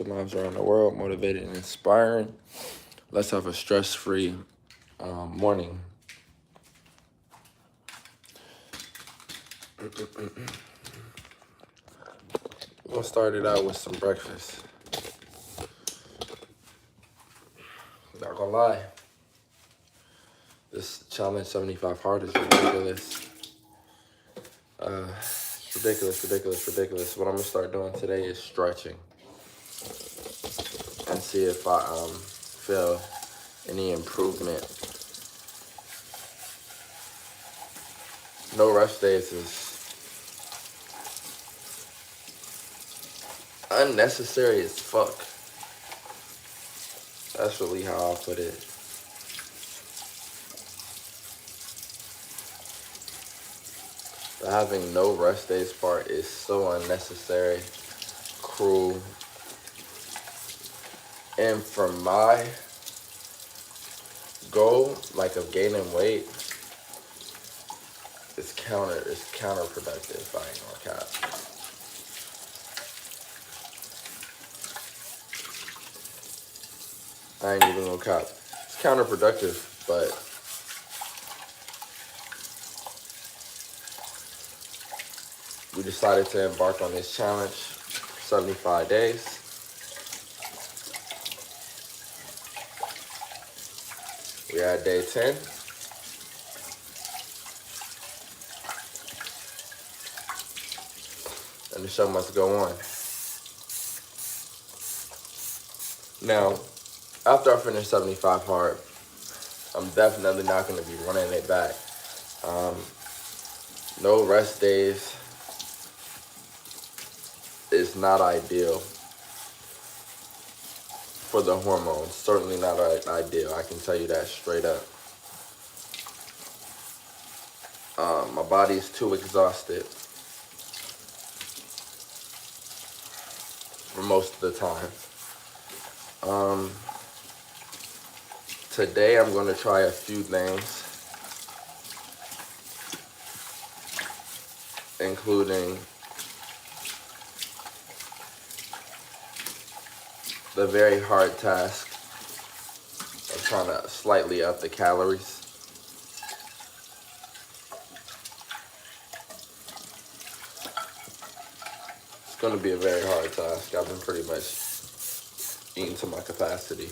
lives around the world, motivated and inspiring. Let's have a stress-free morning. We're gonna start it out with some breakfast. Not gonna lie, this challenge 75 hard is ridiculous. Ridiculous. What I'm gonna start doing today is stretching and see if I feel any improvement. No rest days is unnecessary as fuck. That's really how I put it. The having no rest days part is so unnecessary, cruel, and for my goal, like of gaining weight, it's counterproductive. I ain't gonna cap. I ain't even gonna cap. It's counterproductive, but we decided to embark on this challenge, 75 days. We are at day 10. And the show must go on. Now, after I finish 75 hard, I'm definitely not going to be running it back. No rest days is not ideal for the hormones. Certainly not ideal. I can tell you that straight up. My body's too exhausted for most of the time. Today I'm going to try a few things, including the very hard task of trying to slightly up the calories. It's going to be a very hard task. I've been pretty much eating to my capacity.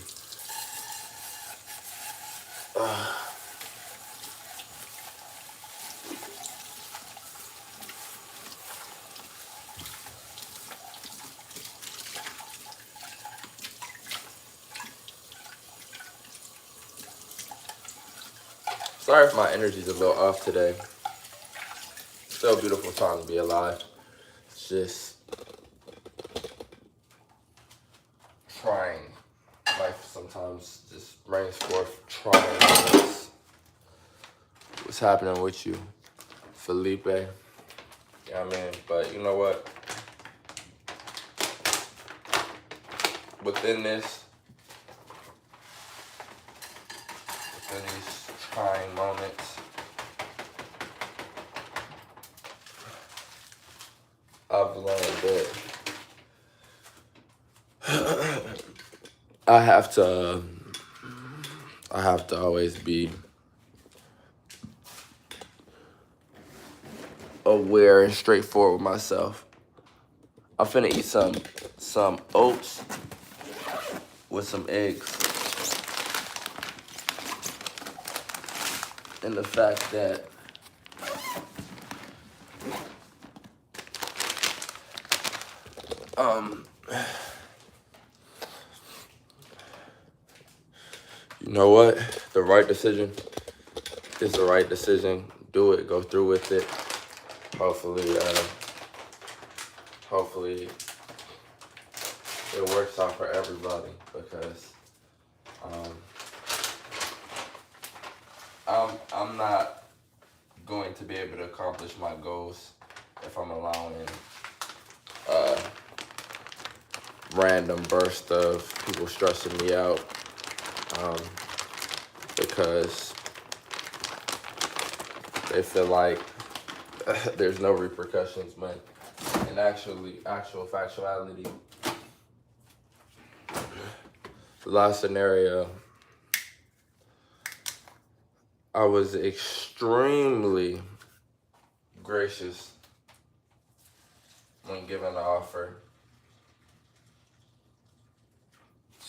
Sorry if my energy's a little off today. Still a beautiful time to be alive. It's just trying. Life sometimes just brings forth trying. What's happening with you, Felipe? Yeah, I mean, but you know what? Within these trying moments, I've learned that I have to always be aware and straightforward with myself. I'm finna eat some oats with some eggs. And the fact that you know what? The right decision is the right decision. Do it, go through with it. Hopefully it works out for everybody, because I'm not going to be able to accomplish my goals if I'm allowing random burst of people stressing me out, because they feel like there's no repercussions, man. And actual factuality, The last scenario, I was extremely gracious when given an offer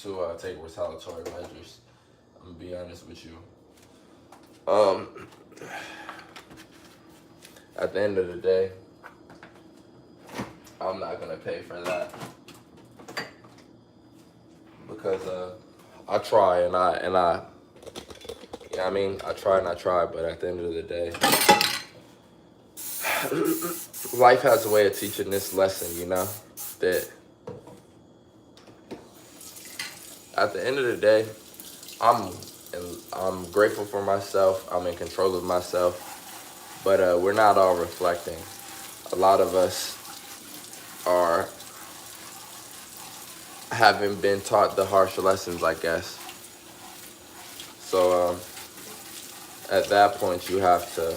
to take retaliatory measures. I'm gonna be honest with you. At the end of the day, I'm not gonna pay for that because I try and I you know what I mean, I try and I try, but at the end of the day, life has a way of teaching this lesson, you know, that at the end of the day, I'm grateful for myself. I'm in control of myself, but we're not all reflecting. A lot of us are haven't been taught the harsh lessons, I guess. So at that point, you have to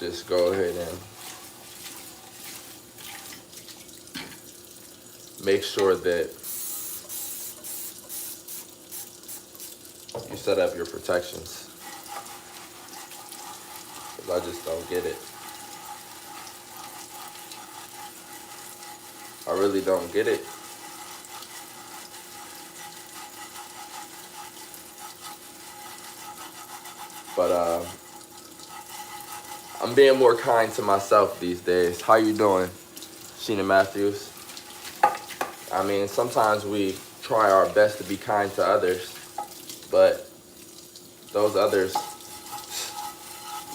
just go ahead and make sure that you set up your protections. Because I just don't get it. I really don't get it. But I'm being more kind to myself these days. How you doing, Sheena Matthews? I mean, sometimes we try our best to be kind to others, but those others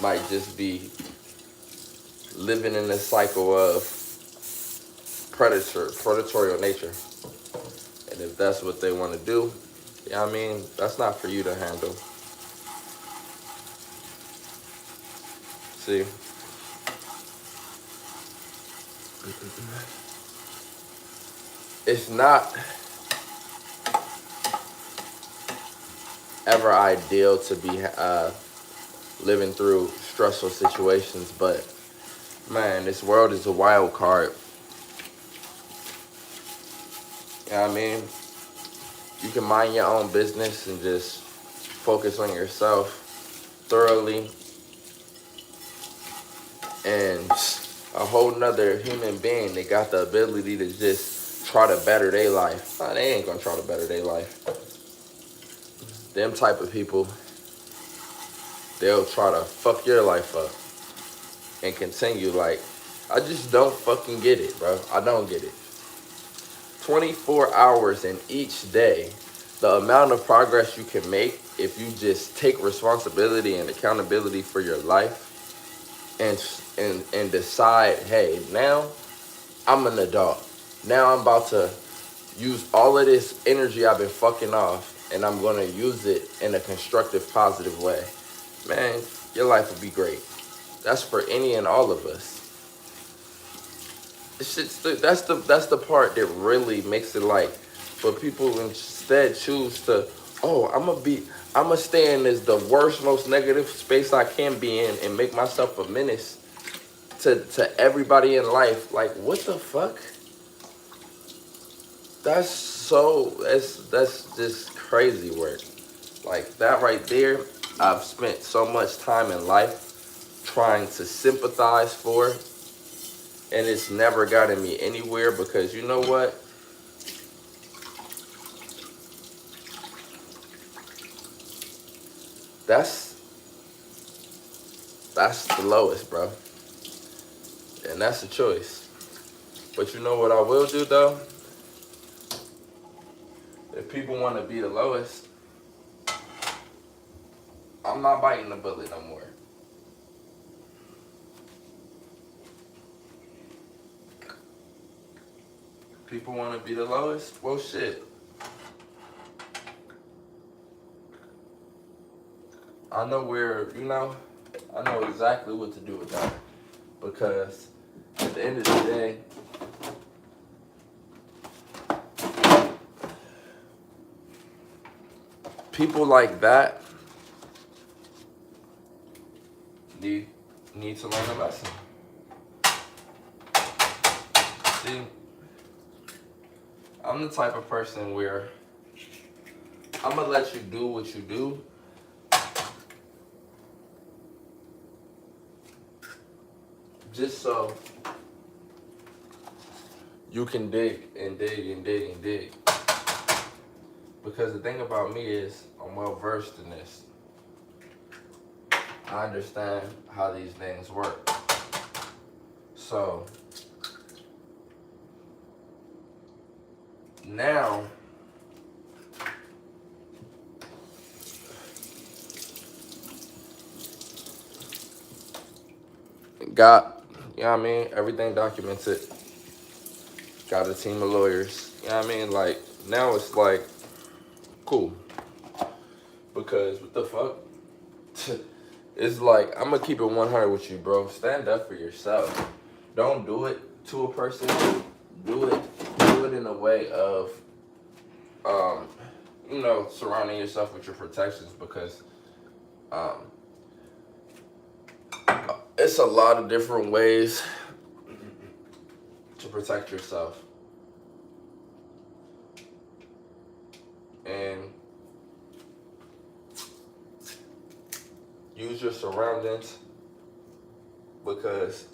might just be living in this cycle of predatorial nature. And if that's what they want to do, yeah, I mean, that's not for you to handle. See? It's not ever ideal to be living through stressful situations, but man, this world is a wild card. You know what I mean? You can mind your own business and just focus on yourself thoroughly, and a whole nother human being, they got the ability to just try to better their life. Nah, they ain't gonna try to better their life. Them type of people, they'll try to fuck your life up and continue. Like, I just don't fucking get it, bro. I don't get it. 24 hours in each day, the amount of progress you can make if you just take responsibility and accountability for your life and decide, hey, now I'm an adult. Now I'm about to use all of this energy I've been fucking off, and I'm gonna use it in a constructive, positive way. Man, your life would be great. That's for any and all of us. That's the part that really makes it like, for people who instead choose to, oh, I'm gonna stay in this the worst, most negative space I can be in and make myself a menace to everybody in life. Like, what the fuck? That's just crazy work. Like, that right there, I've spent so much time in life trying to sympathize for, and it's never gotten me anywhere, because you know what? That's the lowest, bro. And that's a choice. But you know what I will do, though? If people want to be the lowest, I'm not biting the bullet no more. People want to be the lowest? Well, shit. I know I know exactly what to do with that. Because at the end of the day, people like that need to learn a lesson. See, I'm the type of person where I'm gonna let you do what you do, just so you can dig and dig and dig and dig. Because the thing about me is, I'm well versed in this. I understand how these things work. So now got, you know what I mean, everything documented. Got a team of lawyers. You know what I mean? Like, now it's like, cool. Because what the fuck? It's like, I'm gonna keep it 100 with you, bro. Stand up for yourself. Don't do it to a person. Do it in a way of, you know, surrounding yourself with your protections, because it's a lot of different ways to protect yourself. And use your surroundings, because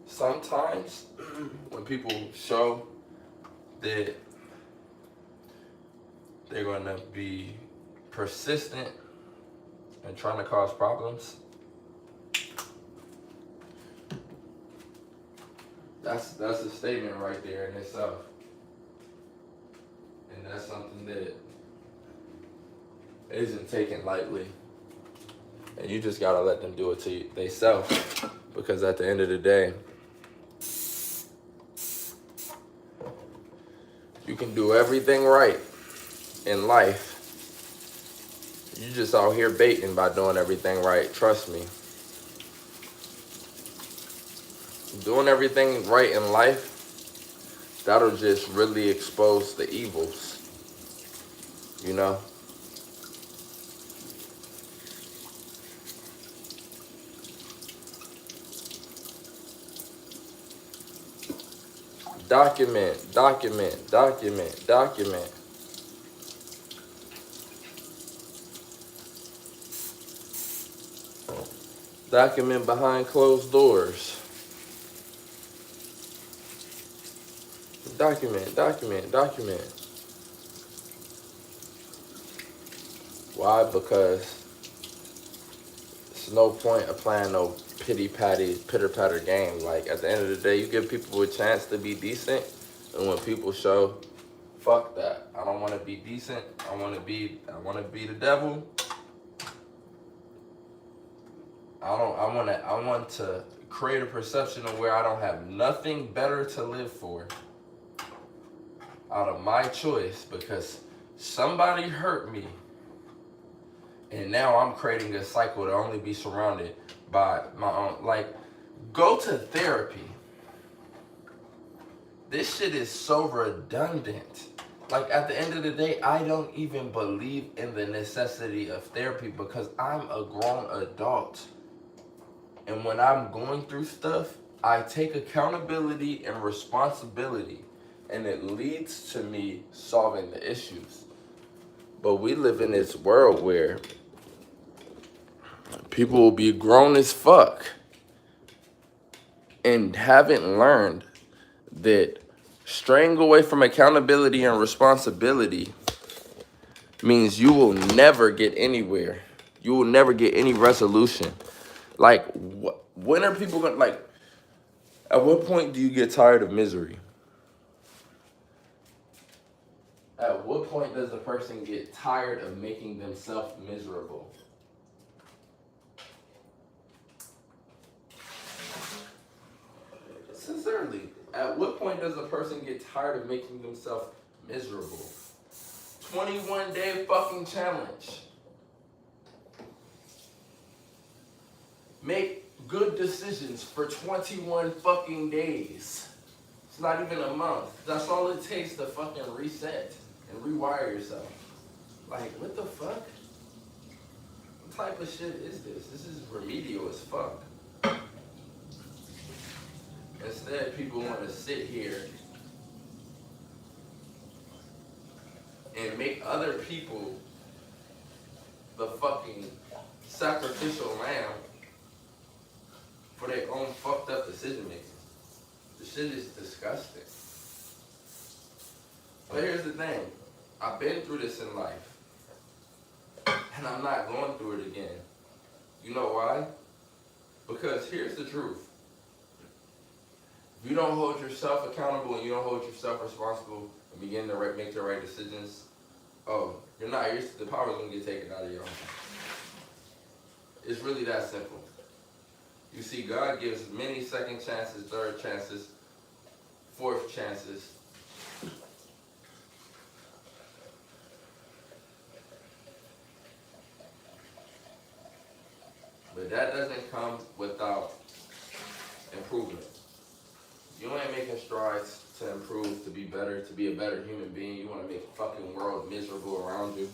sometimes when people show that they're gonna be persistent and trying to cause problems, that's a statement right there in itself. And that's something that isn't taken lightly. And you just gotta let them do it to themselves, because at the end of the day, you can do everything right in life. You just out here baiting by doing everything right. Trust me. Doing everything right in life, that'll just really expose the evils, you know? Document. Document behind closed doors. Document. Why? Because there's no point of playing no pitter-patter game. Like, at the end of the day, you give people a chance to be decent, and when people show, fuck that, I don't want to be decent, I want to be the devil. I want to create a perception of where I don't have nothing better to live for out of my choice, because somebody hurt me, and now I'm creating a cycle to only be surrounded by my own. Like, go to therapy. This shit is so redundant. Like, at the end of the day, I don't even believe in the necessity of therapy, because I'm a grown adult. And when I'm going through stuff, I take accountability and responsibility, and it leads to me solving the issues. But we live in this world where people will be grown as fuck and haven't learned that straying away from accountability and responsibility means you will never get anywhere. You will never get any resolution. Like, when are people gonna, like, at what point do you get tired of misery? At what point does a person get tired of making themselves miserable? Sincerely, at what point does a person get tired of making themselves miserable? 21-day fucking challenge. Make good decisions for 21 fucking days. It's not even a month. That's all it takes to fucking reset and rewire yourself. Like, what the fuck? What type of shit is this? This is remedial as fuck. Instead, people want to sit here and make other people the fucking sacrificial lamb for their own fucked up decision making. The shit is disgusting. But here's the thing. I've been through this in life. And I'm not going through it again. You know why? Because here's the truth. If you don't hold yourself accountable and you don't hold yourself responsible and begin to make the right decisions, the power's gonna get taken out of your own. It's really that simple. You see, God gives many second chances, third chances, fourth chances. But that doesn't come without improvement. You ain't making strides to improve, to be better, to be a better human being. You want to make the fucking world miserable around you.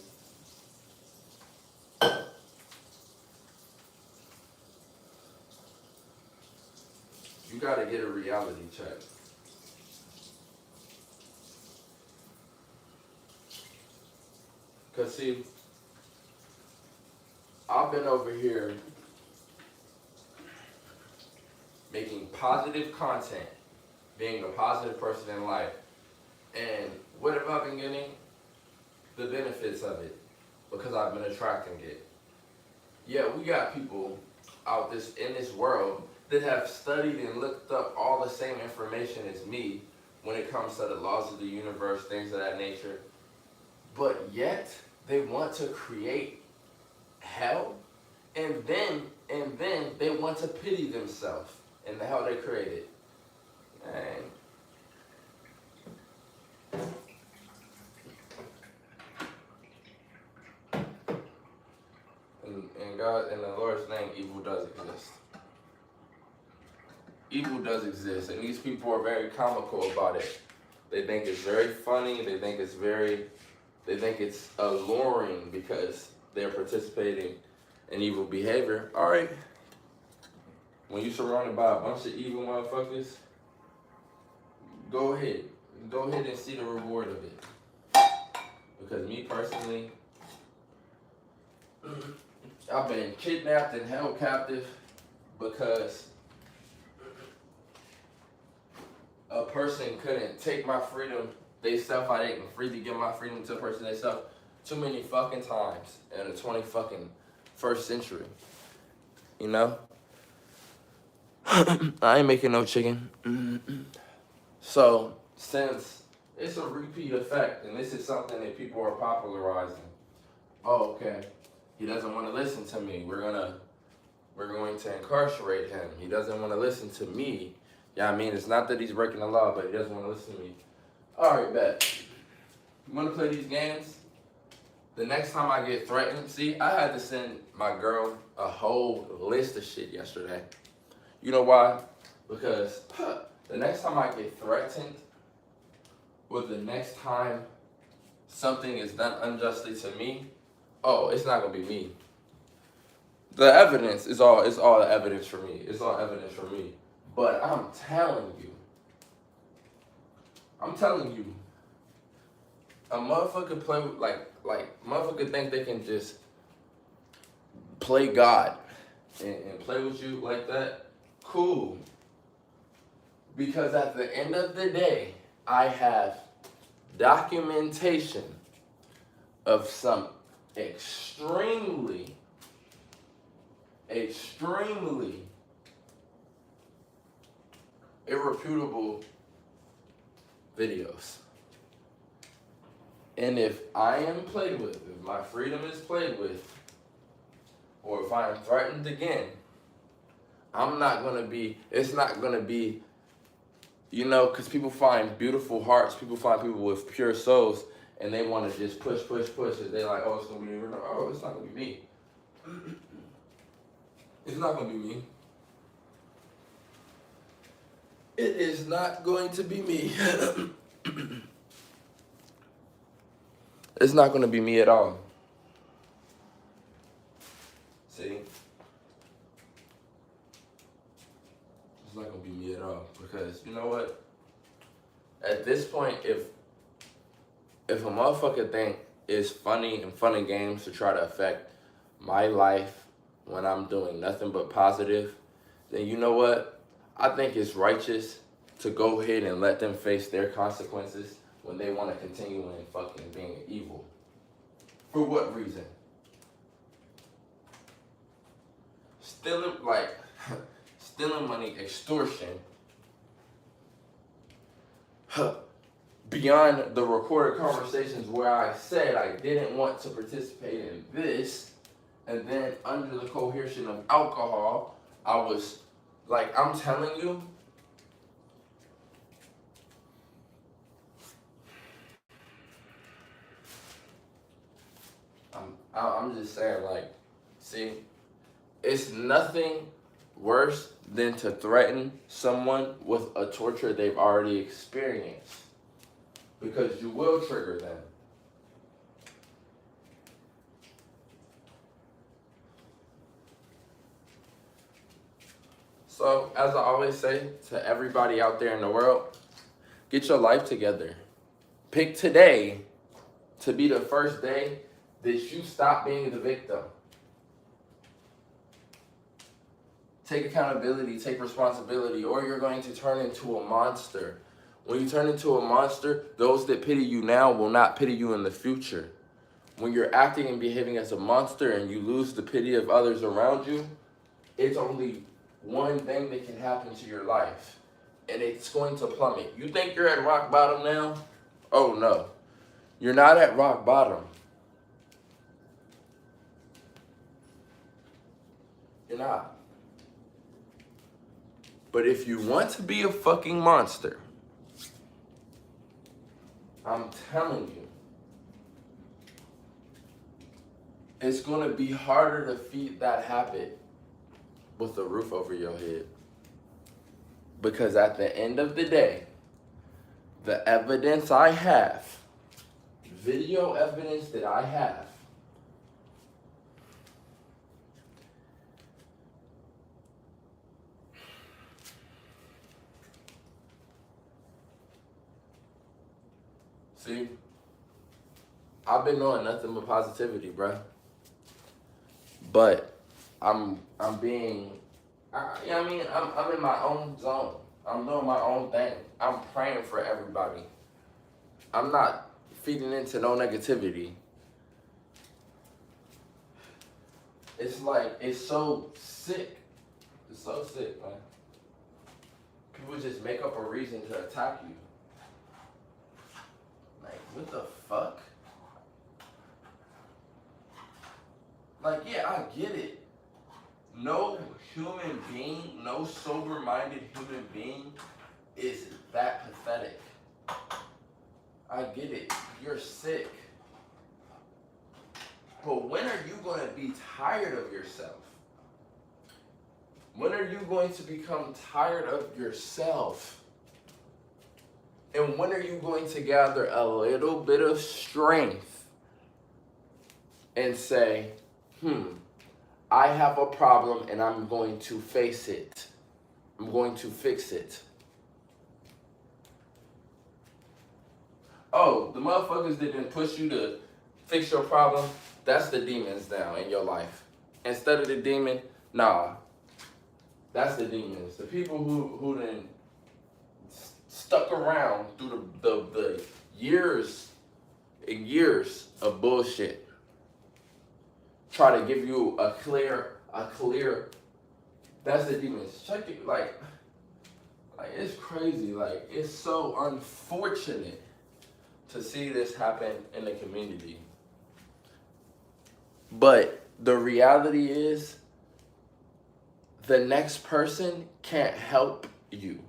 You gotta get a reality check. Cause see, I've been over here making positive content, being a positive person in life. And what have I been getting? The benefits of it. Because I've been attracting it. Yeah, we got people out in this world that have studied and looked up all the same information as me when it comes to the laws of the universe, things of that nature. But yet, they want to create hell, and then they want to pity themselves in the hell they created. Man. In God, in the Lord's name, evil does exist. Evil does exist, and these people are very comical about it. They think it's very funny. They think it's alluring because they're participating in evil behavior. All right. When you're surrounded by a bunch of evil motherfuckers, go ahead and see the reward of it. Because me personally, I've been kidnapped and held captive because a person couldn't take my freedom theyself. I didn't freely give my freedom to a person theyself too many fucking times in the 21st century. You know? I ain't making no chicken. So, since it's a repeat effect, and this is something that people are popularizing. Oh, okay. He doesn't want to listen to me. We're going to incarcerate him. He doesn't want to listen to me. Yeah, I mean, it's not that he's breaking the law, but he doesn't want to listen to me. All right, bet. You want to play these games? The next time I get threatened, see, I had to send my girl a whole list of shit yesterday. You know why? Because the next time I get threatened, or the next time something is done unjustly to me, it's not gonna be me. The evidence is all evidence for me. It's all evidence for me. But I'm telling you, a motherfucker play with, like motherfucker think they can just play God and play with you like that. Cool. Because at the end of the day, I have documentation of some extremely irrefutable videos. And if I am played with, if my freedom is played with, or if I am threatened again, it's not gonna be, because people find beautiful hearts, people find people with pure souls, and they want to just push. And they're like, it's gonna be me. It's not gonna be me. It's not gonna be me. It is not going to be me. It's not going to be me at all. See? It's not going to be me at all. Because, you know what? At this point, if a motherfucker think it's funny and fun and games to try to affect my life when I'm doing nothing but positive, then you know what? I think it's righteous to go ahead and let them face their consequences when they want to continue in fucking being evil. For what reason? Stealing, like, stealing money, extortion, beyond the recorded conversations where I said I didn't want to participate in this, and then under the coercion of alcohol, I was, like, I'm telling you, I'm just saying, like, see, it's nothing worse than to threaten someone with a torture they've already experienced, because you will trigger them. So, as I always say to everybody out there in the world, get your life together. Pick today to be the first day that you stop being the victim. Take accountability, take responsibility, or you're going to turn into a monster. When you turn into a monster, those that pity you now will not pity you in the future. When you're acting and behaving as a monster and you lose the pity of others around you, it's only one thing that can happen to your life, and it's going to plummet. You think you're at rock bottom now? Oh no, you're not at rock bottom. You're not. But if you want to be a fucking monster, I'm telling you, it's going to be harder to feed that habit with a roof over your head. Because at the end of the day, the evidence I have, video evidence that I have, see, I've been knowing nothing but positivity, bruh. But I'm being, you know what I mean? I'm in my own zone. I'm doing my own thing. I'm praying for everybody. I'm not feeding into no negativity. It's like, it's so sick. It's so sick, man. People just make up a reason to attack you. Like, what the fuck? Like, yeah, I get it. No human being, no sober-minded human being is that pathetic. I get it. You're sick. But when are you going to be tired of yourself? When are you going to become tired of yourself? And when are you going to gather a little bit of strength and say, I have a problem and I'm going to face it. I'm going to fix it. Oh, the motherfuckers that didn't push you to fix your problem, that's the demons now in your life. Instead of the demon, nah. That's the demons. The people who then stuck around through the years and years of bullshit. Try to give you a clear, that's the demons. Check it, like it's crazy. Like, it's so unfortunate to see this happen in the community. But the reality is, the next person can't help you.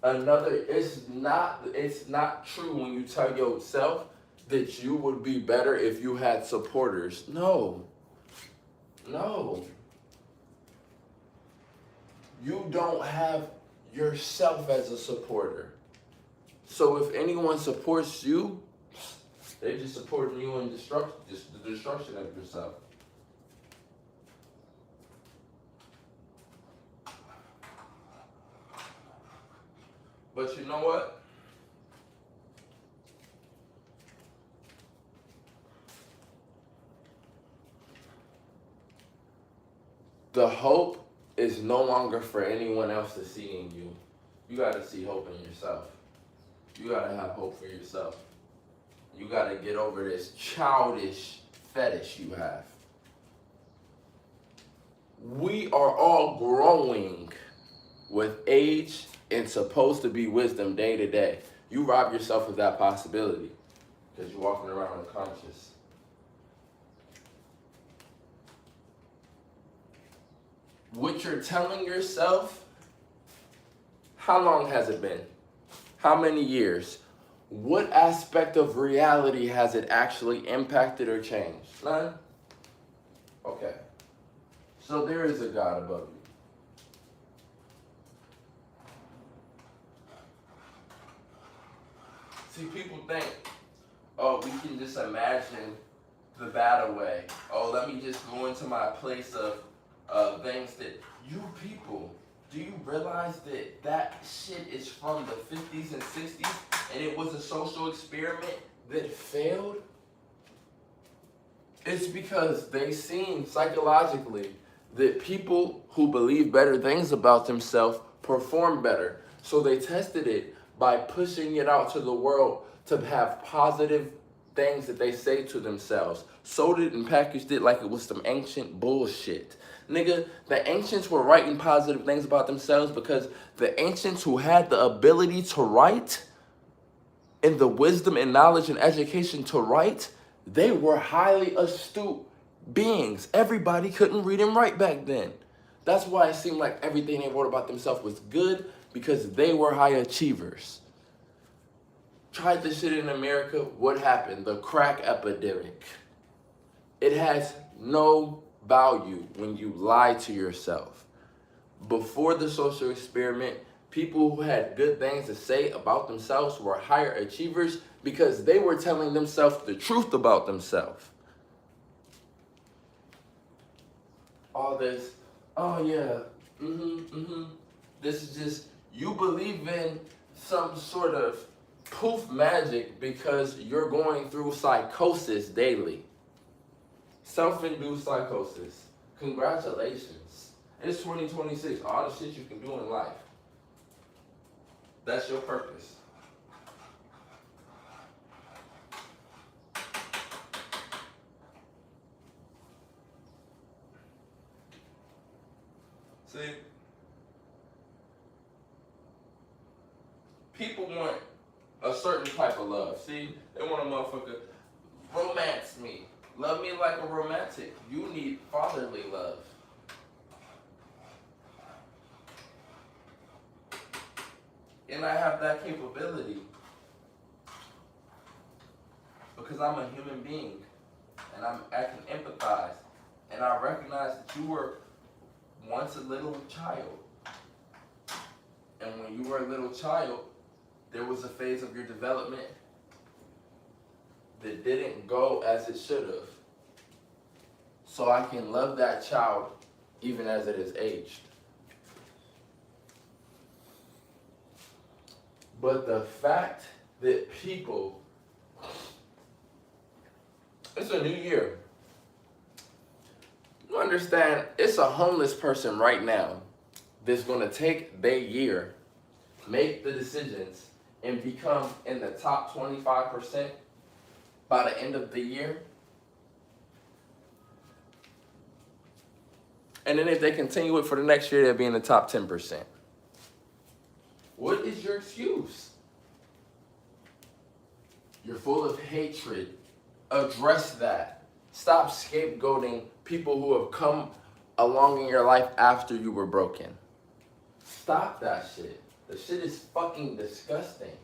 It's not true when you tell yourself that you would be better if you had supporters. No. You don't have yourself as a supporter. So if anyone supports you, they're just supporting you in the destruction of yourself. But you know what? The hope is no longer for anyone else to see in you. You gotta see hope in yourself. You gotta have hope for yourself. You gotta get over this childish fetish you have. We are all growing with age and supposed to be wisdom day to day. You rob yourself of that possibility because you're walking around unconscious. What you're telling yourself, how long has it been? How many years? What aspect of reality has it actually impacted or changed? None? Okay. So there is a God above you. See, people think, oh, we can just imagine the bad away. Oh, let me just go into my place of things that you people, do you realize that that shit is from the 50s and 60s and it was a social experiment that failed? It's because they seen psychologically that people who believe better things about themselves perform better. So they tested it by pushing it out to the world to have positive things that they say to themselves. Sold it and packaged it like it was some ancient bullshit. Nigga, the ancients were writing positive things about themselves because the ancients who had the ability to write and the wisdom and knowledge and education to write, they were highly astute beings. Everybody couldn't read and write back then. That's why it seemed like everything they wrote about themselves was good, because they were high achievers. Tried this shit in America, what happened? The crack epidemic. It has no value when you lie to yourself. Before the social experiment, people who had good things to say about themselves were higher achievers because they were telling themselves the truth about themselves. All this, oh yeah, this is just, you believe in some sort of poof magic because you're going through psychosis daily. Self-induced psychosis. Congratulations. It's 2026. All the shit you can do in life. That's your purpose. See? People want a certain type of love. See? They want a motherfucker, romance me. Love me like a romantic. You need fatherly love. And I have that capability because I'm a human being and I can empathize and I recognize that you were once a little child. And when you were a little child, there was a phase of your development that didn't go as it should have. So I can love that child even as it is aged. But the fact that people, it's a new year. You understand, it's a homeless person right now that's gonna take their year, make the decisions, and become in the top 25% by the end of the year. And then if they continue it for the next year, they'll be in the top 10%. What is your excuse? You're full of hatred. Address that. Stop scapegoating people who have come along in your life after you were broken. Stop that shit. The shit is fucking disgusting.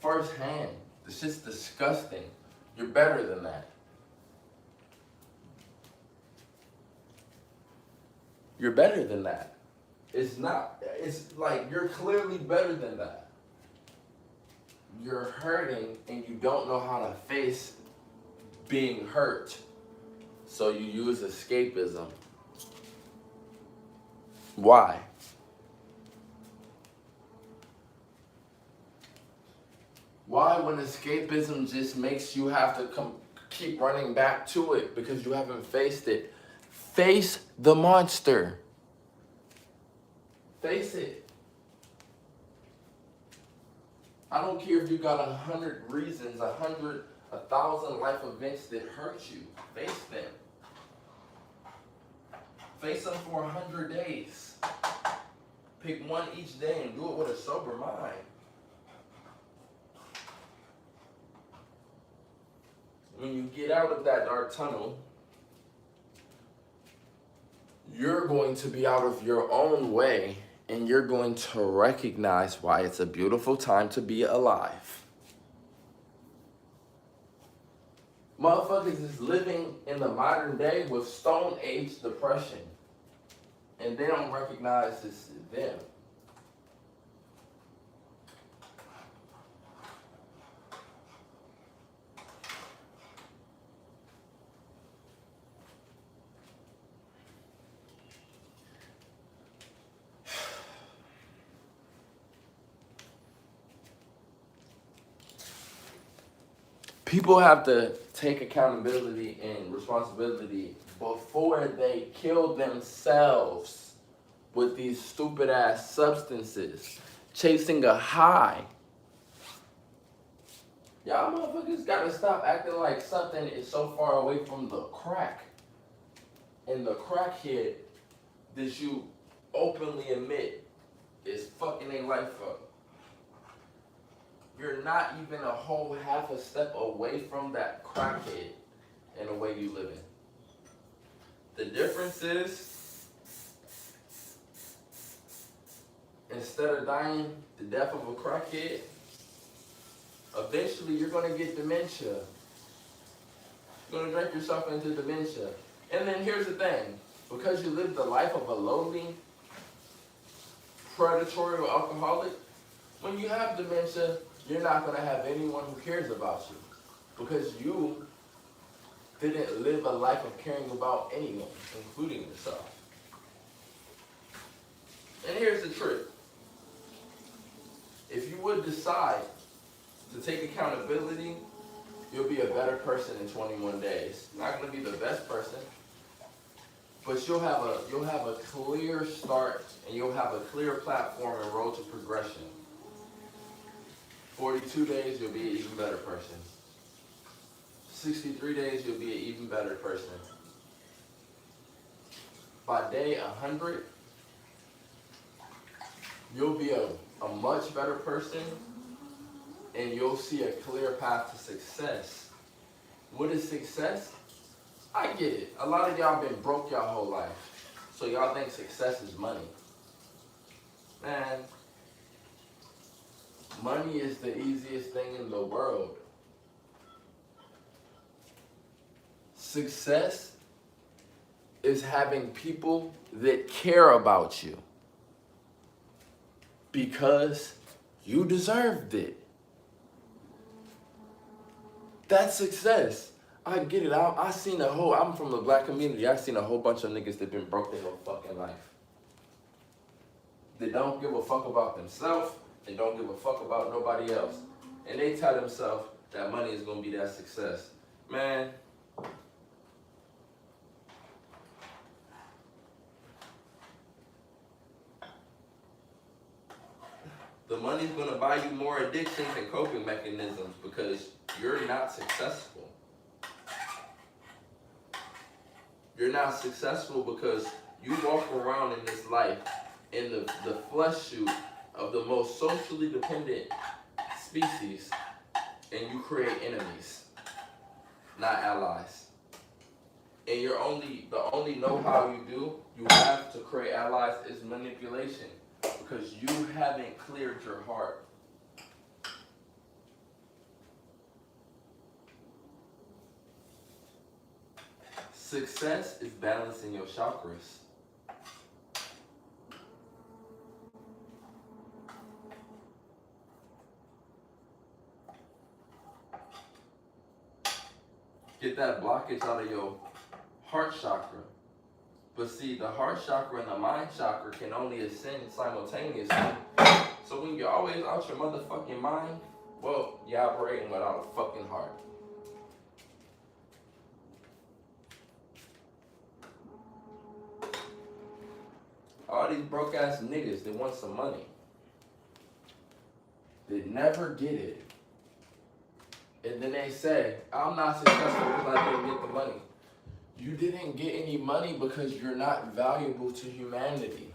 Firsthand. The shit's disgusting. You're better than that. You're better than that. It's not. It's like you're clearly better than that. You're hurting and you don't know how to face being hurt. So you use escapism. Why? Why, when escapism just makes you have to keep running back to it because you haven't faced it? Face the monster. Face it. I don't care if you got 100 reasons, 1,000 life events that hurt you. Face them. Face them for 100 days. Pick one each day and do it with a sober mind. When you get out of that dark tunnel, you're going to be out of your own way, and you're going to recognize why it's a beautiful time to be alive. Motherfuckers is living in the modern day with Stone Age depression, and they don't recognize it's them. People have to take accountability and responsibility before they kill themselves with these stupid ass substances, chasing a high. Y'all motherfuckers gotta stop acting like something is so far away from the crack and the crackhead that you openly admit is fucking their life up. You're not even a whole half a step away from that crackhead in the way you live in. The difference is, instead of dying the death of a crackhead, eventually you're gonna get dementia. You're gonna drink yourself into dementia. And then here's the thing, because you live the life of a lonely, predatory alcoholic, when you have dementia, you're not going to have anyone who cares about you, because you didn't live a life of caring about anyone, including yourself. And here's the trick. If you would decide to take accountability, you'll be a better person in 21 days. You're not going to be the best person, but you'll have a clear start, and you'll have a clear platform and road to progression. 42 days, you'll be an even better person. 63 days, you'll be an even better person. By day 100, you'll be a much better person, and you'll see a clear path to success. What is success? I get it. A lot of y'all been broke y'all whole life, so y'all think success is money. Man, money is the easiest thing in the world. Success is having people that care about you because you deserved it. That's success. I get it. I'm from the black community. I've seen a whole bunch of niggas that been broke their whole fucking life. They don't give a fuck about themselves. They don't give a fuck about nobody else. And they tell themselves that money is going to be that success. Man, the money's going to buy you more addictions and coping mechanisms because you're not successful. You're not successful because you walk around in this life in the flesh suit of the most socially dependent species, and you create enemies, not allies. And the only know-how you have to create allies is manipulation, because you haven't cleared your heart. Success is balancing your chakras. Get that blockage out of your heart chakra. But see, the heart chakra and the mind chakra can only ascend simultaneously. So when you're always out your motherfucking mind, well, you're operating without a fucking heart. All these broke ass niggas, they want some money. They never get it. And then they say, I'm not successful because I didn't get the money. You didn't get any money because you're not valuable to humanity.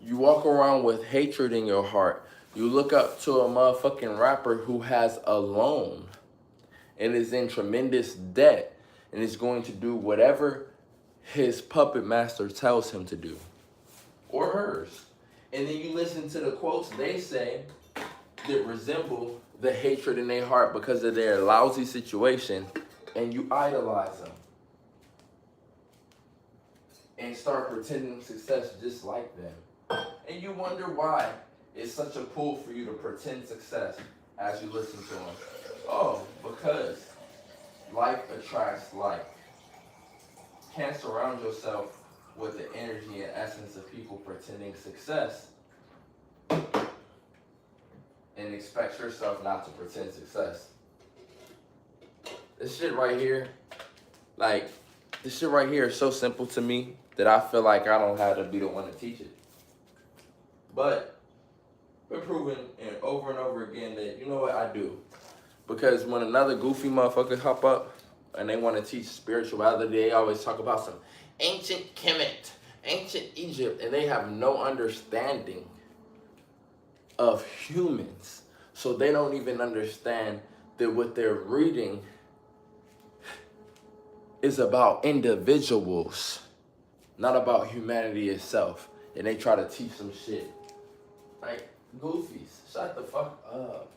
You walk around with hatred in your heart. You look up to a motherfucking rapper who has a loan and is in tremendous debt and is going to do whatever his puppet master tells him to do, or hers. And then you listen to the quotes they say that resemble the hatred in their heart because of their lousy situation, and you idolize them and start pretending success just like them. And you wonder why it's such a pull for you to pretend success as you listen to them. Oh, because like attracts like. Can't surround yourself with the energy and essence of people pretending success and expect yourself not to pretend success. This shit right here is so simple to me that I feel like I don't have to be the one to teach it. But we're proving over and over again that, you know what, I do. Because when another goofy motherfucker hop up and they want to teach spirituality, they always talk about some ancient Kemet, ancient Egypt, and they have no understanding of humans. So they don't even understand that what they're reading is about individuals, not about humanity itself. And they try to teach some shit. Like, goofies, shut the fuck up.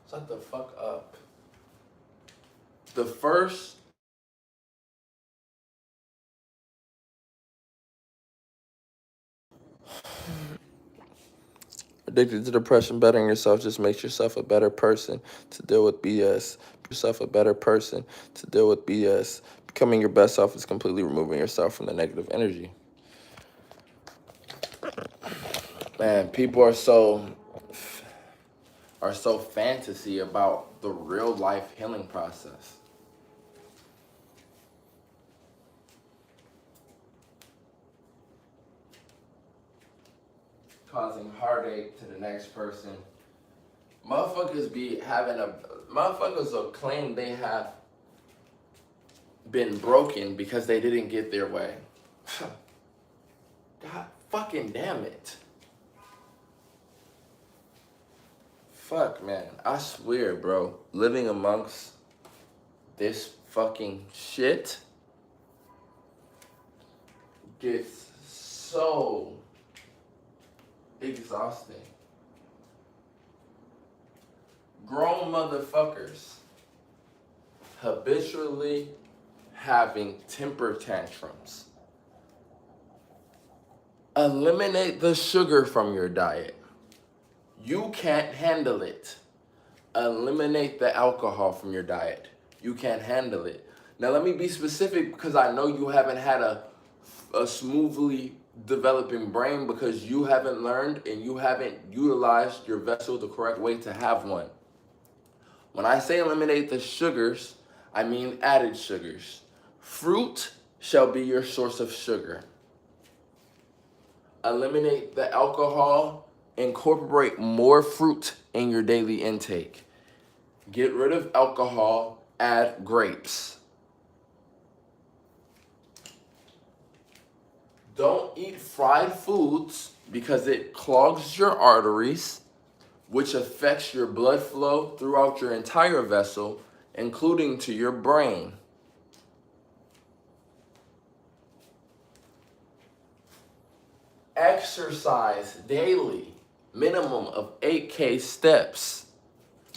Shut the fuck up. The first addicted to depression, bettering yourself just makes yourself a better person to deal with BS. Yourself a better person to deal with BS. Becoming your best self is completely removing yourself from the negative energy. Man, people are so fantasy about the real life healing process. Causing heartache to the next person. Motherfuckers will claim they have been broken because they didn't get their way. God fucking damn it. Fuck, man. I swear, bro. Living amongst this fucking shit gets so exhausting. Grown motherfuckers habitually having temper tantrums. Eliminate the sugar from your diet. You can't handle it. Eliminate the alcohol from your diet. You can't handle it. Now let me be specific because I know you haven't had a smoothly developing brain because you haven't learned and you haven't utilized your vessel the correct way to have one. When I say eliminate the sugars, I mean added sugars. Fruit shall be your source of sugar. Eliminate the alcohol. Incorporate more fruit in your daily intake. Get rid of alcohol, add grapes. Don't eat fried foods because it clogs your arteries, which affects your blood flow throughout your entire vessel, including to your brain. Exercise daily, minimum of 8K steps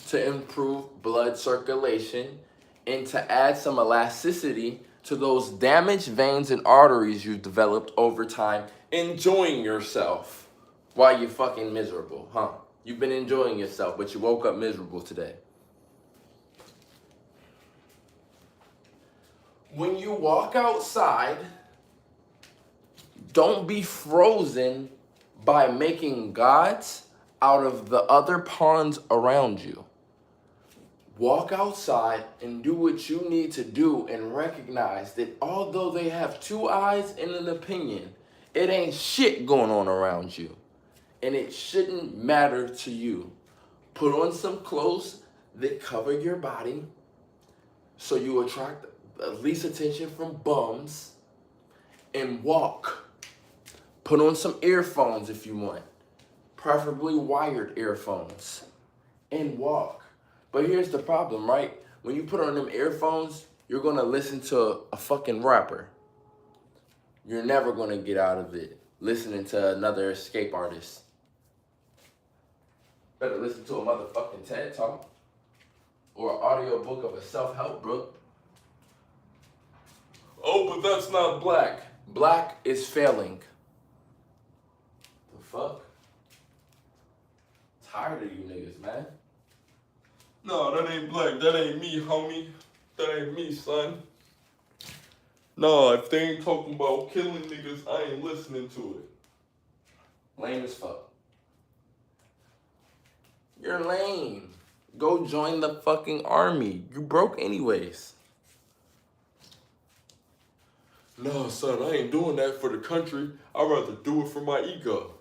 to improve blood circulation and to add some elasticity to those damaged veins and arteries you've developed over time, enjoying yourself while you're fucking miserable, huh? You've been enjoying yourself, but you woke up miserable today. When you walk outside, don't be frozen by making gods out of the other pawns around you. Walk outside and do what you need to do and recognize that although they have two eyes and an opinion, it ain't shit going on around you. And it shouldn't matter to you. Put on some clothes that cover your body so you attract at least attention from bums, and walk. Put on some earphones if you want, preferably wired earphones, and walk. But here's the problem, right? When you put on them earphones, you're gonna listen to a fucking rapper. You're never gonna get out of it listening to another escape artist. Better listen to a motherfucking TED Talk or an audio book of a self-help book. Oh, but that's not black. Black is failing. The fuck? Tired of you niggas, man. No, that ain't black. That ain't me, homie. That ain't me, son. No, if they ain't talking about killing niggas, I ain't listening to it. Lame as fuck. You're lame. Go join the fucking army. You broke anyways. No, son, I ain't doing that for the country. I'd rather do it for my ego.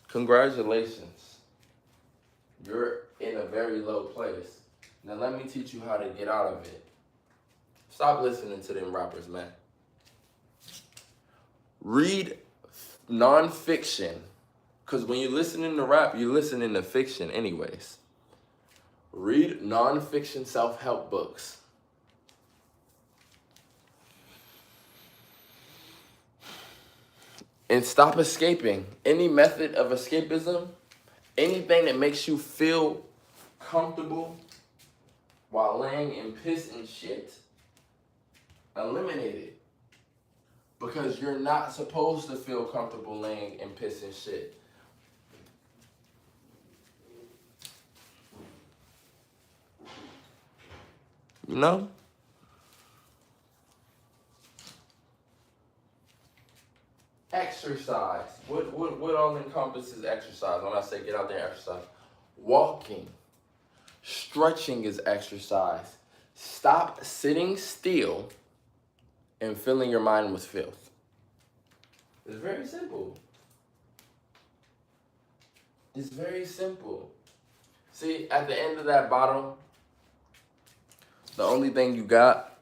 Congratulations. You're in a very low place. Now let me teach you how to get out of it. Stop listening to them rappers, man. Read nonfiction. Because when you're listening to rap, you're listening to fiction anyways. Read nonfiction self-help books. And stop escaping. Any method of escapism, anything that makes you feel comfortable while laying in piss and shit, eliminate it. Because you're not supposed to feel comfortable laying in piss and shit. You know? Exercise. What all encompasses exercise? When I say get out there and exercise. Walking. Stretching is exercise. Stop sitting still and filling your mind with filth. It's very simple. It's very simple. See, at the end of that bottle, the only thing you got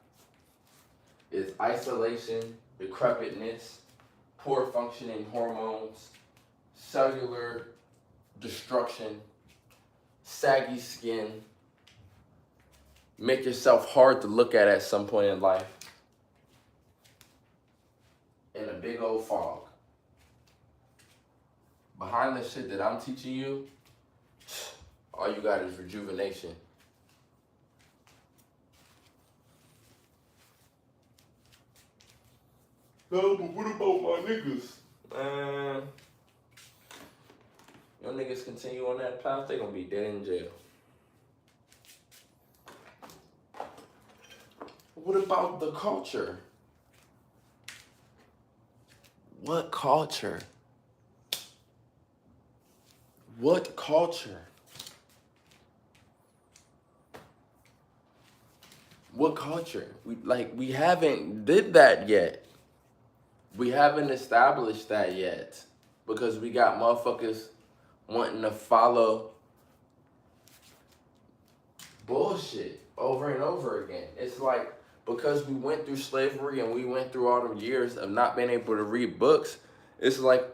is isolation, decrepitness, poor functioning hormones, cellular destruction, saggy skin, make yourself hard to look at some point in life, and a big old fog. Behind the shit that I'm teaching you, all you got is rejuvenation. No, but what about my niggas? Man, your niggas continue on that path, they gonna be dead in jail. What about the culture? What culture? What culture? What culture? We haven't did that yet. We haven't established that yet. Because we got motherfuckers wanting to follow bullshit over and over again. It's like, because we went through slavery and we went through all the years of not being able to read books, it's like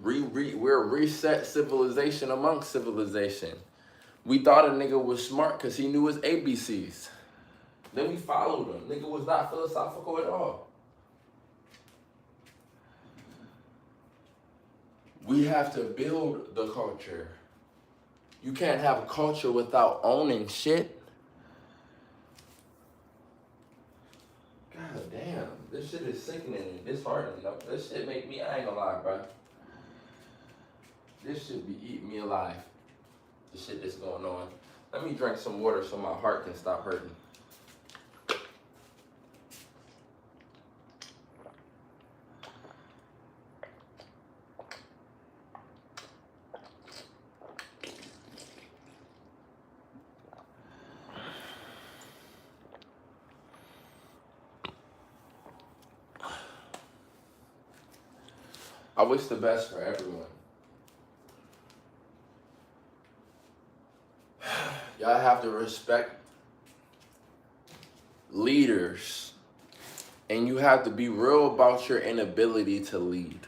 we're a reset civilization amongst civilization. We thought a nigga was smart because he knew his ABCs. Then we followed him. Nigga was not philosophical at all. We have to build the culture. You can't have a culture without owning shit. God damn, this shit is sickening and disheartening. This shit make me, I ain't gonna lie, bro. This shit be eating me alive. The shit that's going on. Let me drink some water so my heart can stop hurting. I wish the best for everyone. Y'all have to respect leaders, and you have to be real about your inability to lead.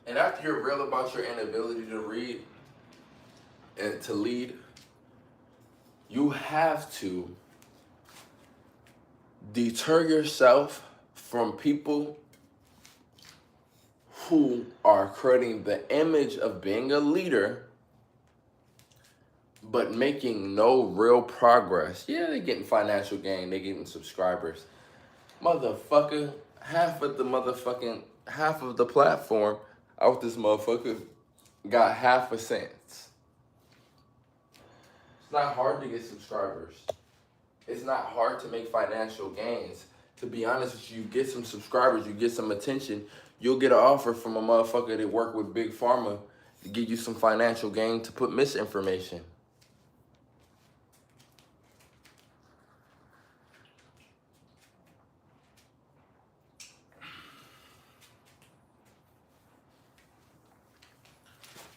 And after you're real about your inability to read and to lead, you have to deter yourself from people who are creating the image of being a leader but making no real progress. Yeah, they're getting financial gain, they're getting subscribers. Motherfucker, half of the platform out this motherfucker got half a cent. It's not hard to get subscribers. It's not hard to make financial gains. To be honest with you, get some subscribers, you get some attention, you'll get an offer from a motherfucker that work with Big Pharma to give you some financial gain to put misinformation.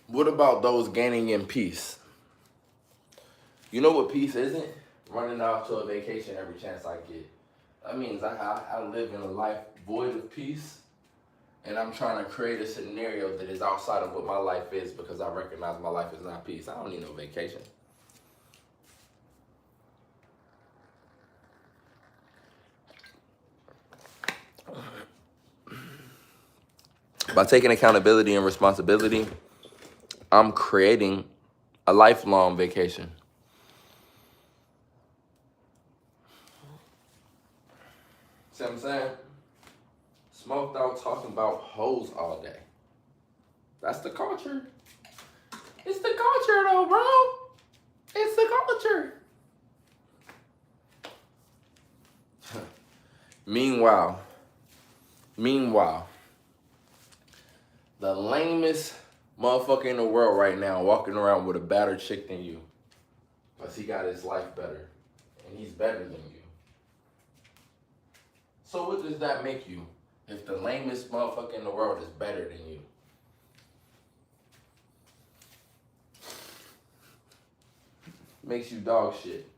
What about those gaining in peace? You know what peace isn't? Running off to a vacation every chance I get. That means I live in a life void of peace, and I'm trying to create a scenario that is outside of what my life is because I recognize my life is not peace. I don't need no vacation. By taking accountability and responsibility, I'm creating a lifelong vacation. See what I'm saying? Smoked out talking about hoes all day. That's the culture. It's the culture though, bro. It's the culture. Meanwhile, the lamest motherfucker in the world right now walking around with a better chick than you. Because he got his life better. And he's better than you. So what does that make you if the lamest motherfucker in the world is better than you? Makes you dog shit.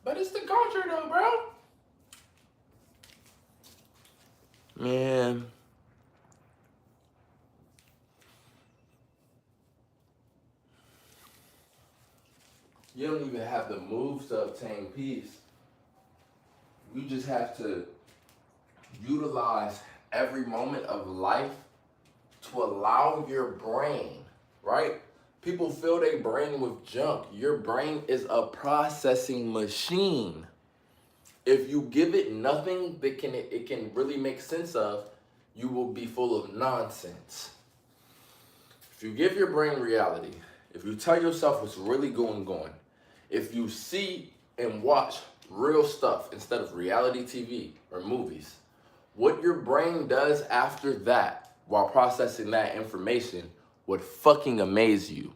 But it's the culture though, bro. Man. You don't even have the moves to obtain peace. You just have to utilize every moment of life to allow your brain, right? People fill their brain with junk. Your brain is a processing machine. If you give it nothing that it can really make sense of, you will be full of nonsense. If you give your brain reality, if you tell yourself what's really going on, if you see and watch real stuff instead of reality TV or movies, what your brain does after that while processing that information would fucking amaze you.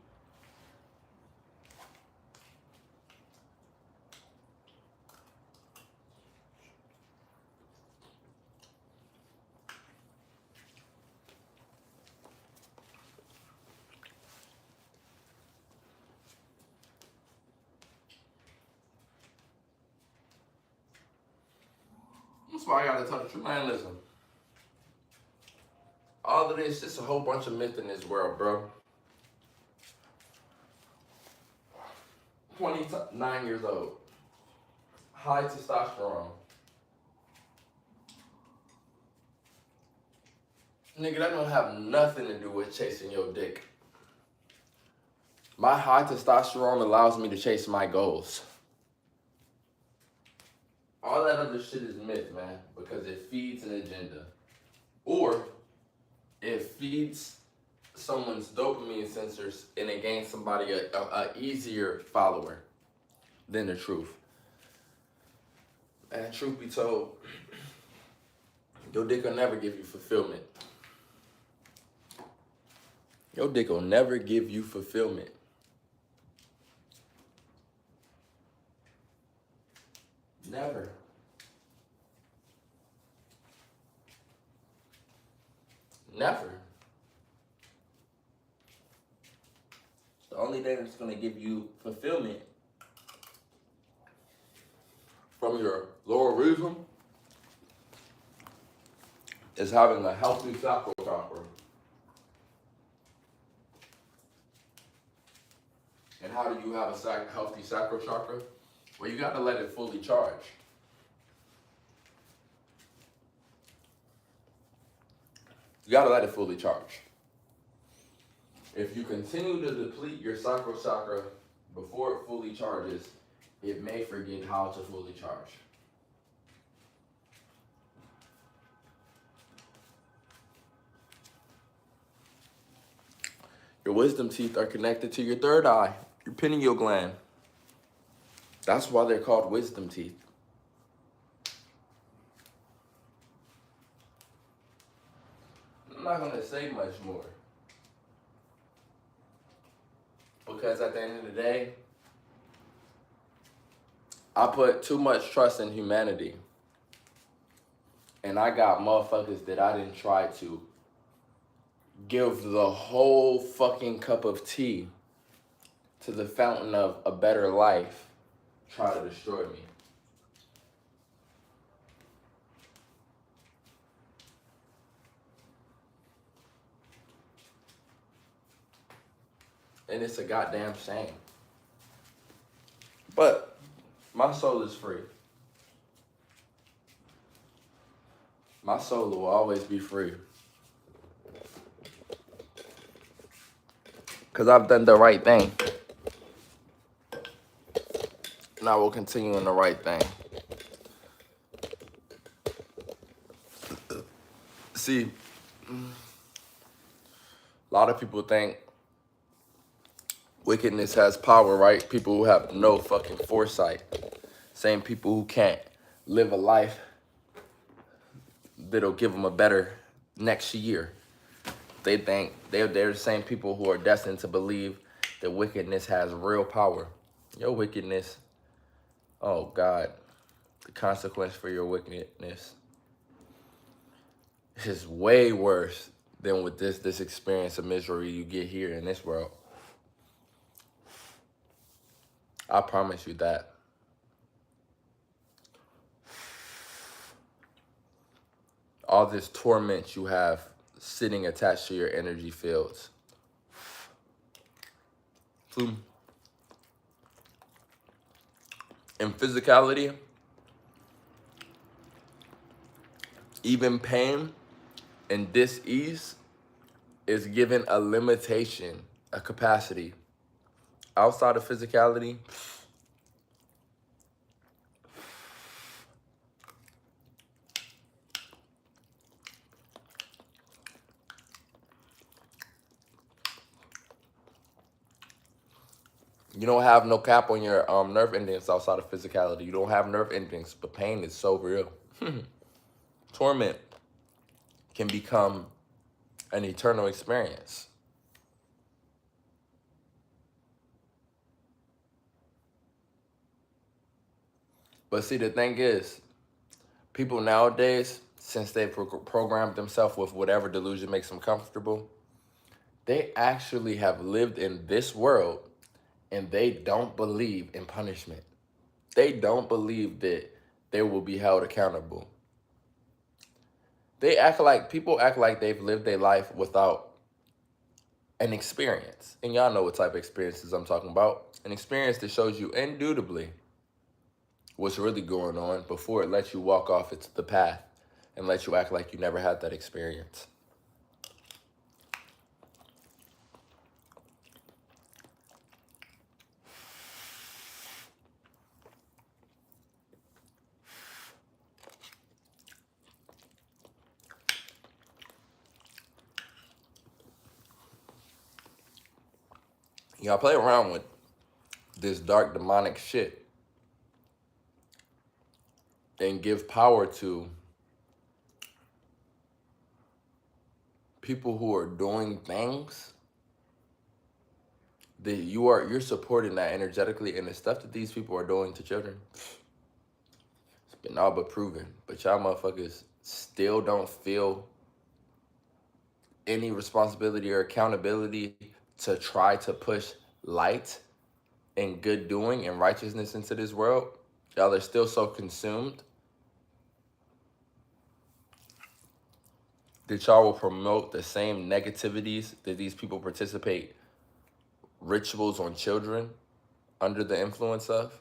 That's why I gotta tell the truth, man. Listen, all of this, just a whole bunch of myth in this world, bro. 29 years old, high testosterone. Nigga, that don't have nothing to do with chasing your dick. My high testosterone allows me to chase my goals. All that other shit is myth, man, because it feeds an agenda. Or it feeds someone's dopamine sensors and it gains somebody a easier follower than the truth. And truth be told, your dick will never give you fulfillment. Your dick will never give you fulfillment. Never. Never. The only thing that's going to give you fulfillment from your lower reason is having a healthy sacral chakra. And how do you have a healthy sacral chakra? Well, you got to let it fully charge. You got to let it fully charge. If you continue to deplete your sacral chakra before it fully charges, it may forget how to fully charge. Your wisdom teeth are connected to your third eye, your pineal gland. That's why they're called wisdom teeth. I'm not going to say much more. Because at the end of the day, I put too much trust in humanity. And I got motherfuckers that I didn't try to give the whole fucking cup of tea to the fountain of a better life try to destroy me. And it's a goddamn shame. But my soul is free. My soul will always be free. Because I've done the right thing. And I will continue in the right thing. See, a lot of people think wickedness has power, right? People who have no fucking foresight. Same people who can't live a life that'll give them a better next year. They think they're the same people who are destined to believe that wickedness has real power. Your wickedness, oh God, the consequence for your wickedness is way worse than with this experience of misery you get here in this world. I promise you that. All this torment you have sitting attached to your energy fields. In physicality, even pain and dis-ease is given a limitation, a capacity. Outside of physicality, you don't have no cap on your nerve endings outside of physicality. You don't have nerve endings, but pain is so real. Torment can become an eternal experience. But see, the thing is, people nowadays, since they've programmed themselves with whatever delusion makes them comfortable, they actually have lived in this world and they don't believe in punishment. They don't believe that they will be held accountable. People act like they've lived their life without an experience. And y'all know what type of experiences I'm talking about. An experience that shows you indubitably what's really going on before it lets you walk off the path and lets you act like you never had that experience. Y'all play around with this dark demonic shit and give power to people who are doing things that you're supporting that energetically, and the stuff that these people are doing to children, it's been all but proven. But y'all motherfuckers still don't feel any responsibility or accountability to try to push light and good doing and righteousness into this world. Y'all are still so consumed that y'all will promote the same negativities that these people participate rituals on children under the influence of.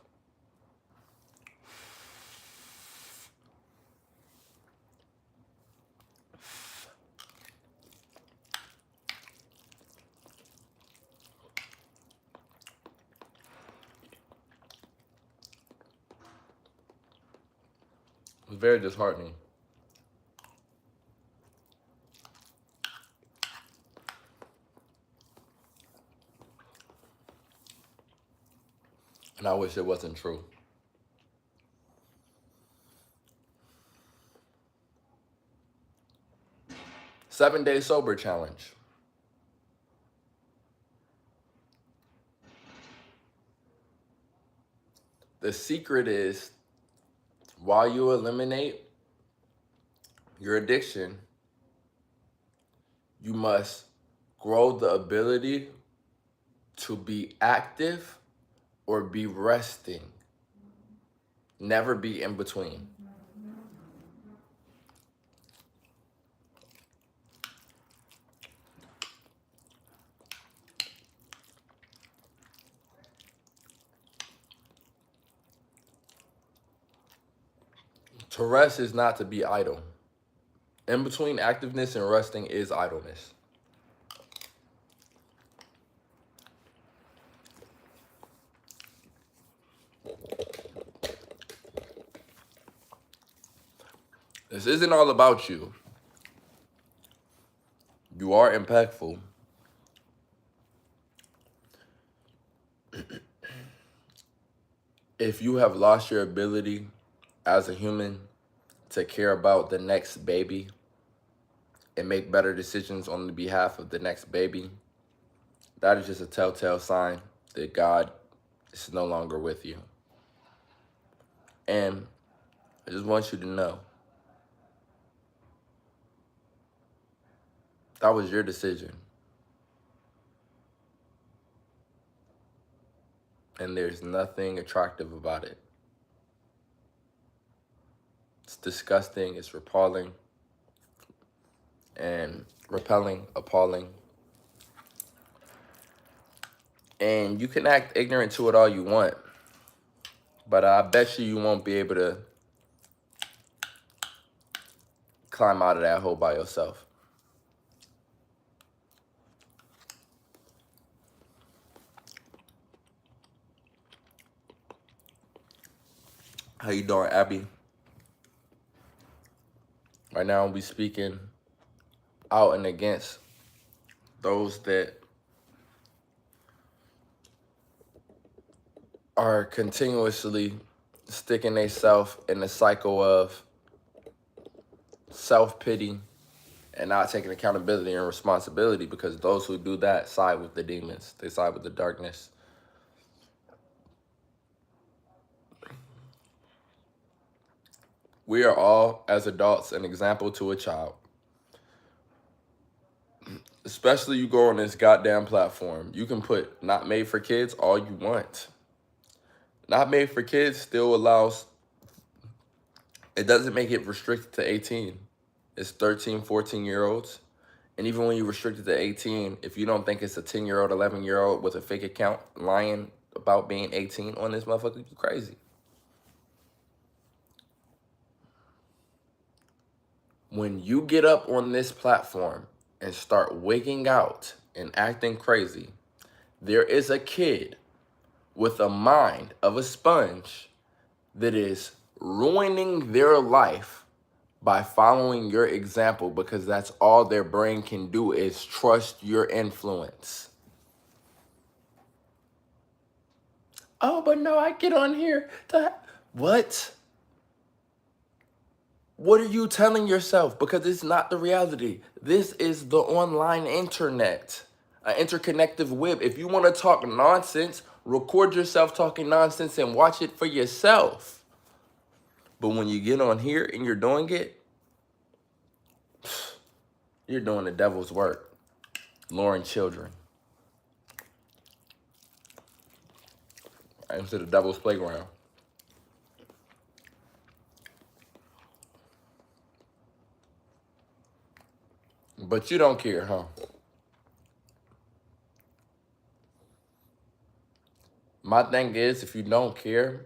It's very disheartening. And I wish it wasn't true. Seven-day sober challenge. The secret is, while you eliminate your addiction, you must grow the ability to be active or be resting. Never be in between. To rest is not to be idle. In between activeness and resting is idleness. This isn't all about you. You are impactful. If you have lost your ability as a human to care about the next baby and make better decisions on the behalf of the next baby, that is just a telltale sign that God is no longer with you. And I just want you to know, that was your decision. And there's nothing attractive about it. It's disgusting, it's repelling, appalling. And you can act ignorant to it all you want, but I bet you won't be able to climb out of that hole by yourself. How you doing, Abby? Right now we speaking out and against those that are continuously sticking themselves in the cycle of self-pity and not taking accountability and responsibility, because those who do that side with the demons. They side with the darkness. We are all, as adults, an example to a child. Especially you go on this goddamn platform. You can put not made for kids all you want. Not made for kids still allows, it doesn't make it restricted to 18. It's 13, 14-year-olds. And even when you restrict it to 18, if you don't think it's a 10-year-old, 11-year-old with a fake account lying about being 18 on this motherfucker, you crazy. When you get up on this platform and start wigging out and acting crazy, there is a kid with a mind of a sponge that is ruining their life by following your example, because that's all their brain can do is trust your influence. Oh, but no, I get on here to... What? What are you telling yourself? Because it's not the reality. This is the online internet, an interconnected web. If you want to talk nonsense, record yourself talking nonsense and watch it for yourself. But when you get on here and you're doing it, you're doing the devil's work, luring children into the devil's playground. But you don't care, huh? My thing is, if you don't care,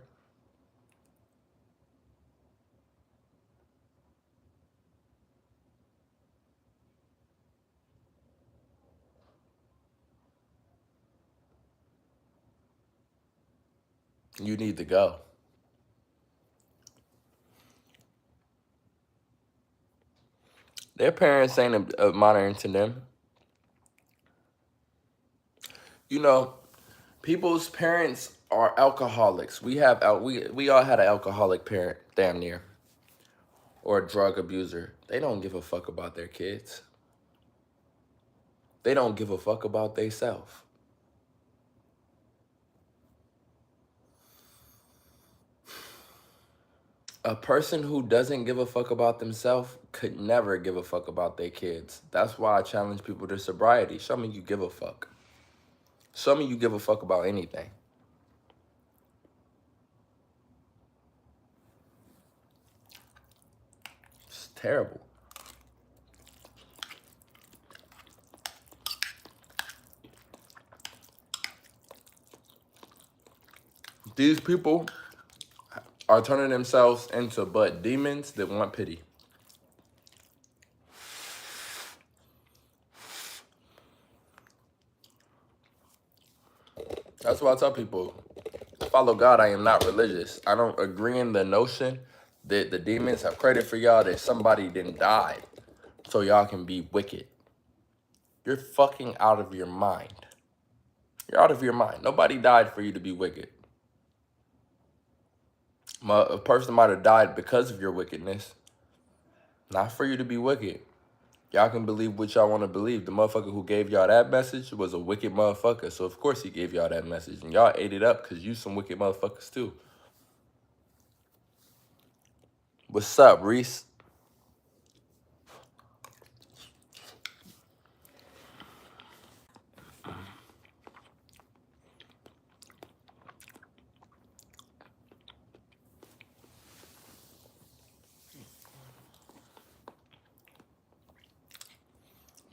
you need to go. Their parents ain't monitoring to them. You know, people's parents are alcoholics. We all had an alcoholic parent, damn near, or a drug abuser. They don't give a fuck about their kids. They don't give a fuck about theyself. A person who doesn't give a fuck about themselves could never give a fuck about their kids. That's why I challenge people to sobriety. Show me you give a fuck. Show me you give a fuck about anything. It's terrible. These people are turning themselves into but demons that want pity. That's why I tell people, follow God, I am not religious. I don't agree in the notion that the demons have credit for y'all that somebody didn't die so y'all can be wicked. You're fucking out of your mind. You're out of your mind. Nobody died for you to be wicked. A person might have died because of your wickedness, not for you to be wicked. Y'all can believe what y'all want to believe. The motherfucker who gave y'all that message was a wicked motherfucker. So, of course, he gave y'all that message. And y'all ate it up because you some wicked motherfuckers, too. What's up, Reese?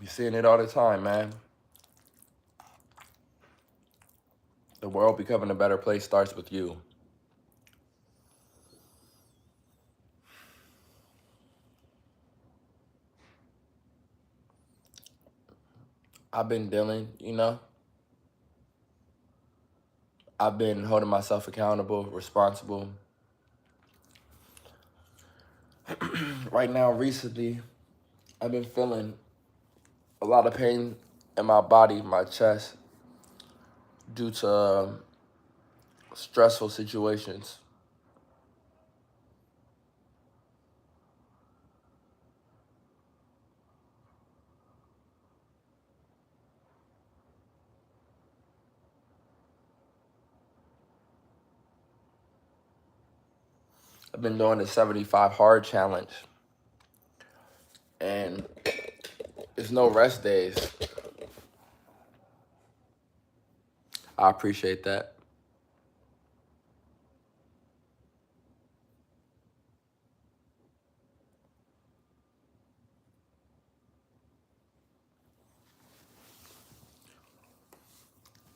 You seeing it all the time, man. The world becoming a better place starts with you. I've been dealing, I've been holding myself accountable, responsible. Right now, recently, I've been feeling a lot of pain in my body, my chest, due to stressful situations. I've been doing the 75 hard challenge, and it's no rest days. I appreciate that.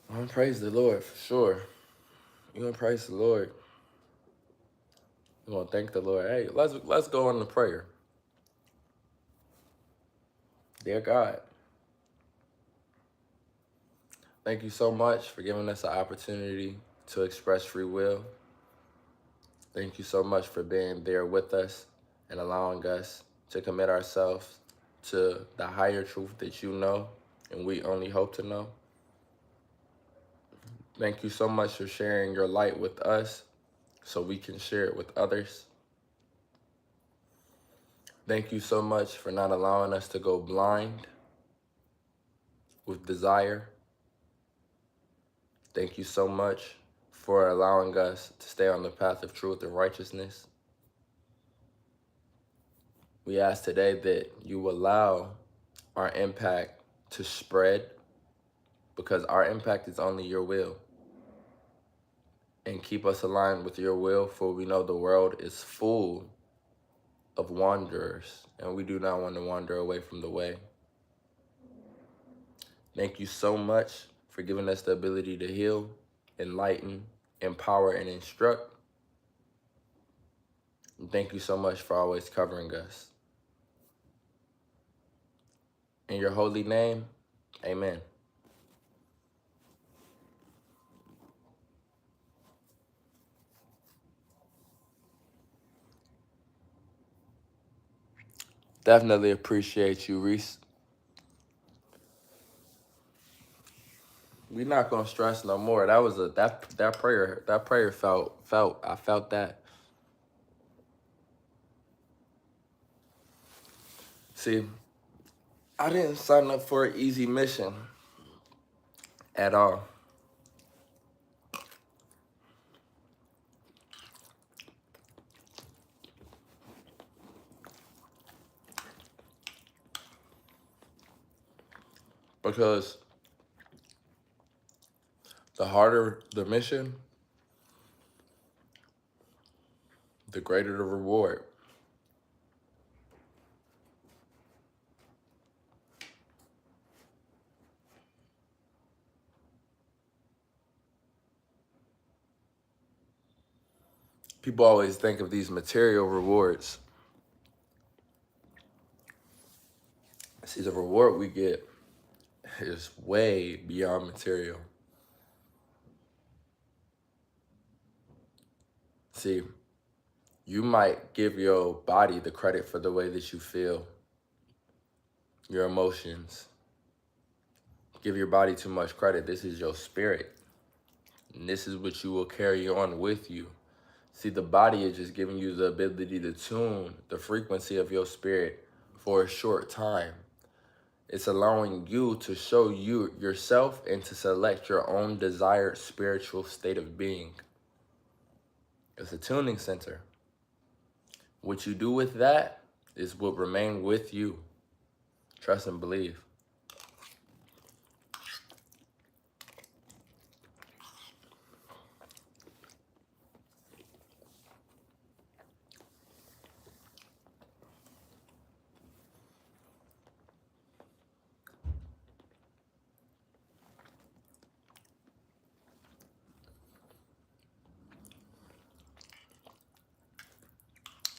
I'm gonna praise the Lord for sure. You're gonna praise the Lord. You're gonna thank the Lord. Hey, let's go on to prayer. Dear God, thank you so much for giving us the opportunity to express free will. Thank you so much for being there with us and allowing us to commit ourselves to the higher truth that you know and we only hope to know. Thank you so much for sharing your light with us so we can share it with others. Thank you so much for not allowing us to go blind with desire. Thank you so much for allowing us to stay on the path of truth and righteousness. We ask today that you allow our impact to spread, because our impact is only your will. And keep us aligned with your will, for we know the world is full of wanderers, and we do not want to wander away from the way. Thank you so much for giving us the ability to heal, enlighten, empower, and instruct. And thank you so much for always covering us. In your holy name, amen. Definitely appreciate you, Reese. We're not gonna stress no more. That was that prayer felt I felt that. See, I didn't sign up for an easy mission at all. Because the harder the mission, the greater the reward. People always think of these material rewards. See, the reward we get is way beyond material. See, you might give your body the credit for the way that you feel, your emotions. Give your body too much credit. This is your spirit. And this is what you will carry on with you. See, the body is just giving you the ability to tune the frequency of your spirit for a short time. It's allowing you to show you yourself and to select your own desired spiritual state of being. It's a tuning center. What you do with that is what remain with you. Trust and believe.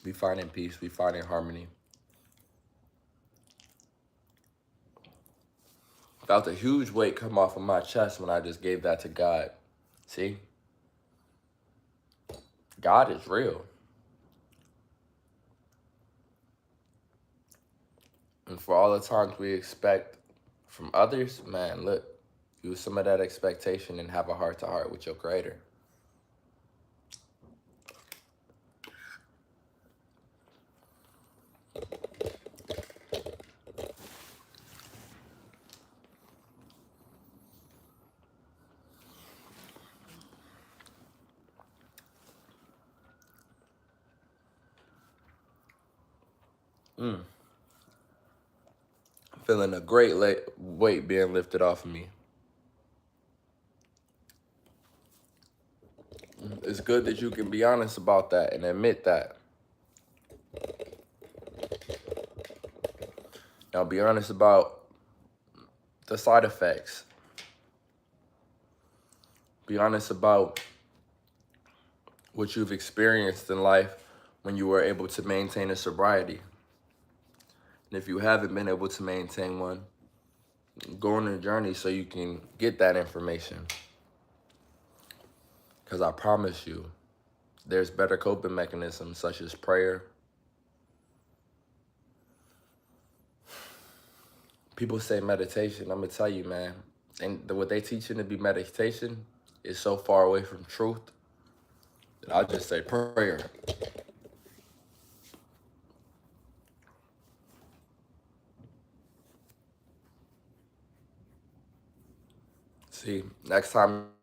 We find in peace. We find in harmony. Felt a huge weight come off of my chest when I just gave that to God. See? God is real. And for all the times we expect from others, man, look, use some of that expectation and have a heart-to-heart with your Creator. Feeling a great weight being lifted off of me. It's good that you can be honest about that and admit that. Now be honest about the side effects. Be honest about what you've experienced in life when you were able to maintain a sobriety. And if you haven't been able to maintain one, go on a journey so you can get that information. Because I promise you, there's better coping mechanisms such as prayer. People say meditation. I'm going to tell you, man, and what they teach you to be meditation is so far away from truth that I'll just say prayer. See, next time